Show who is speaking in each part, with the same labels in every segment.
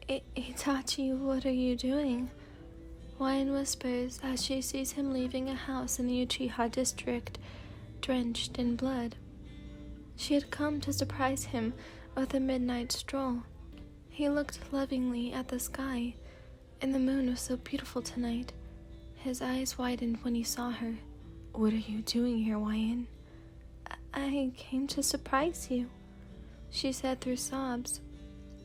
Speaker 1: Itachi, what are you doing? Wine whispers as she sees him leaving a house in the Uchiha district, drenched in blood. She had come to surprise him with a midnight stroll. He looked lovingly at the sky, and the moon was so beautiful tonight. His eyes widened when he saw her. What are you doing here, Wine? I came to surprise you, she said through sobs.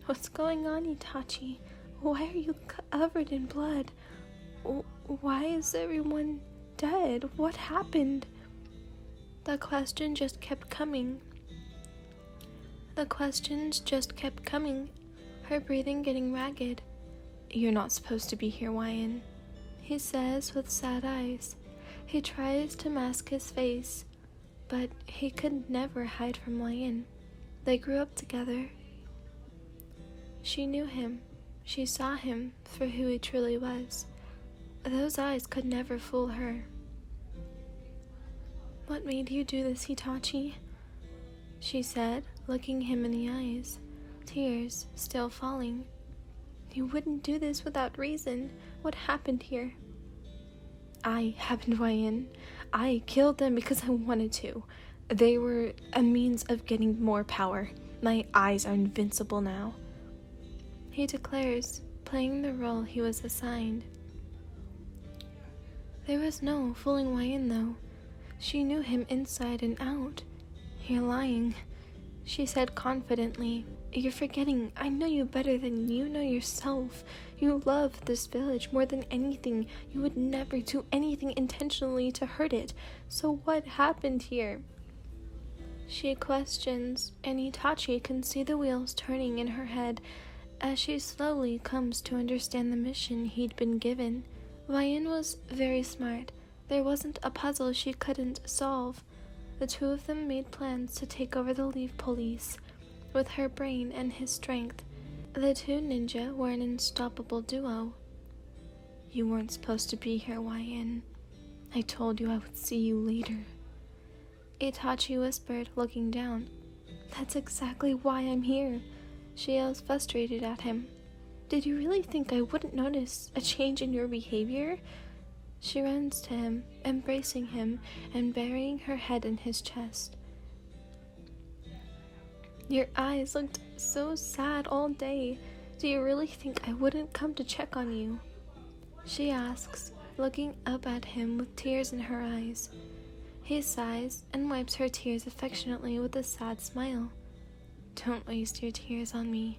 Speaker 1: What's going on, Itachi? Why are you covered in blood? Why is everyone dead? What happened? The question just kept coming. The questions just kept coming, her breathing getting ragged. You're not supposed to be here, Wine, he says with sad eyes. He tries to mask his face, but he could never hide from Wine. They grew up together. She knew him. She saw him for who he truly was. Those eyes could never fool her. What made you do this, Itachi? She said, looking him in the eyes, tears still falling. You wouldn't do this without reason. What happened here? I happened, Wine. I killed them because I wanted to. They were a means of getting more power. My eyes are invincible now, he declares, playing the role he was assigned. There was no fooling Wine, though. She knew him inside and out. You're lying, she said confidently. You're forgetting. I know you better than you know yourself. You love this village more than anything. You would never do anything intentionally to hurt it. So what happened here? She questions, and Itachi can see the wheels turning in her head as she slowly comes to understand the mission he'd been given. Wine was very smart. There wasn't a puzzle she couldn't solve. The two of them made plans to take over the Lîrdh police. With her brain and his strength, the two ninja were an unstoppable duo. You weren't supposed to be here, Wine. I told you I would see you later, Itachi whispered, looking down. That's exactly why I'm here, she yells, frustrated at him. Did you really think I wouldn't notice a change in your behavior? She runs to him, embracing him and burying her head in his chest. Your eyes looked so sad all day. Do you really think I wouldn't come to check on you? She asks, looking up at him with tears in her eyes. He sighs and wipes her tears affectionately with a sad smile. Don't waste your tears on me.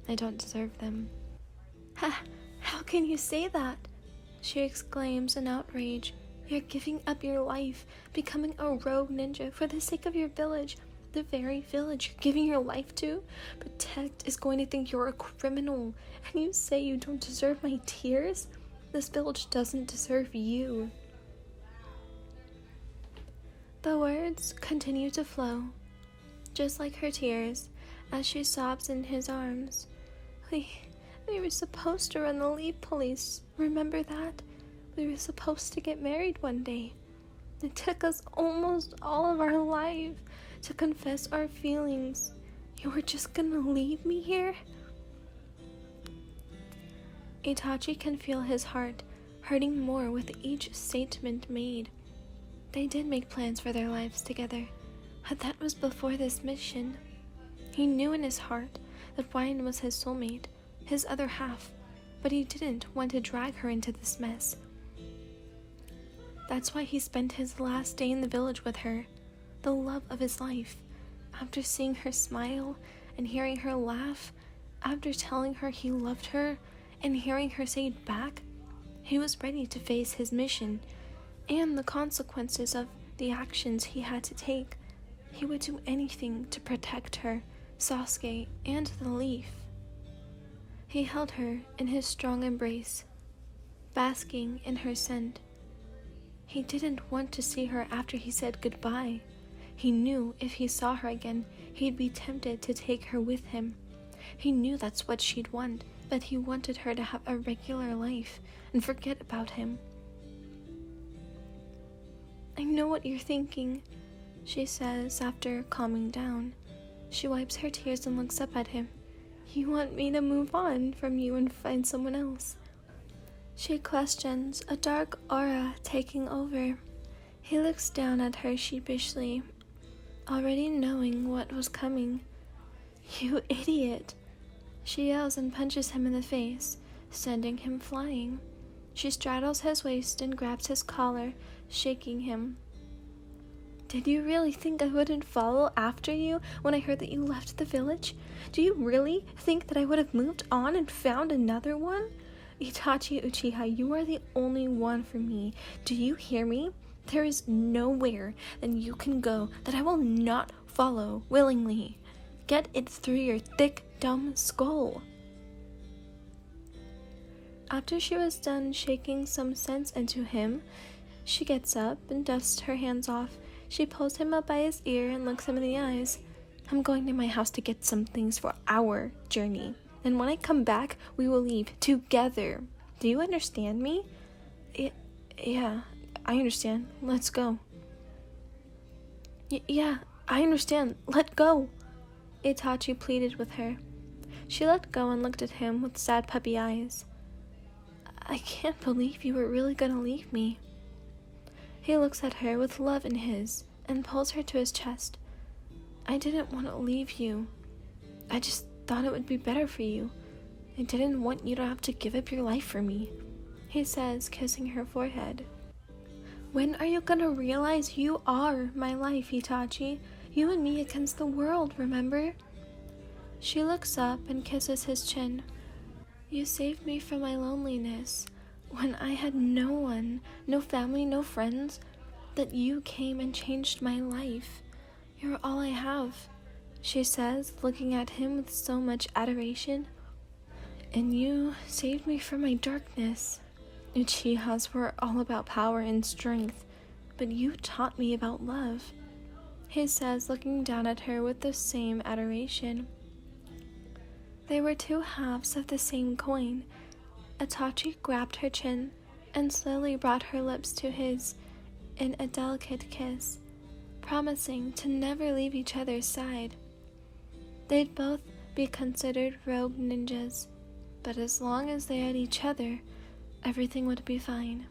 Speaker 1: I don't deserve them. How can you say that? She exclaims in outrage. You're giving up your life, becoming a rogue ninja for the sake of your village. The very village you're giving your life to. Protect is going to think you're a criminal, and you say you don't deserve my tears? This village doesn't deserve you. The words continue to flow, just like her tears, as she sobs in his arms. We were supposed to run the Lîrdh police, remember that? We were supposed to get married one day. It took us almost all of our life to confess our feelings. You were just gonna leave me here? Itachi can feel his heart hurting more with each statement made. They did make plans for their lives together, but that was before this mission. He knew in his heart that Wine was his soulmate, his other half, but he didn't want to drag her into this mess. That's why he spent his last day in the village with her, the love of his life. After seeing her smile and hearing her laugh, after telling her he loved her and hearing her say it back, he was ready to face his mission and the consequences of the actions he had to take. He would do anything to protect her, Sasuke, and the Lîrdh. He held her in his strong embrace, basking in her scent. He didn't want to see her after he said goodbye. He knew if he saw her again, he'd be tempted to take her with him. He knew that's what she'd want, but he wanted her to have a regular life and forget about him. I know what you're thinking, she says after calming down. She wipes her tears and looks up at him. You want me to move on from you and find someone else? She questions, a dark aura taking over. He looks down at her sheepishly, already knowing what was coming. You idiot! She yells and punches him in the face, sending him flying. She straddles his waist and grabs his collar, shaking him. Did you really think I wouldn't follow after you when I heard that you left the village? Do you really think that I would have moved on and found another one? Itachi Uchiha, you are the only one for me. Do you hear me? There is nowhere that you can go that I will not follow willingly. Get it through your thick, dumb skull. After she was done shaking some sense into him, she gets up and dusts her hands off. She pulls him up by his ear and looks him in the eyes. I'm going to my house to get some things for our journey. And when I come back, we will leave together. Do you understand me? Yeah, I understand. Let's go. Yeah, I understand. Let go. Itachi pleaded with her. She let go and looked at him with sad puppy eyes. I can't believe you were really gonna leave me. He looks at her with love in his and pulls her to his chest. I didn't want to leave you. I just thought it would be better for you. I didn't want you to have to give up your life for me, he says, kissing her forehead. When are you gonna realize you are my life, Itachi? You and me against the world, remember? She looks up and kisses his chin. You saved me from my loneliness. When I had no one, no family, no friends, that you came and changed my life. You're all I have, she says, looking at him with so much adoration. And you saved me from my darkness. Uchihas were all about power and strength, but you taught me about love, he says, looking down at her with the same adoration. They were two halves of the same coin. Itachi grabbed her chin and slowly brought her lips to his in a delicate kiss, promising to never leave each other's side. They'd both be considered rogue ninjas, but as long as they had each other, everything would be fine.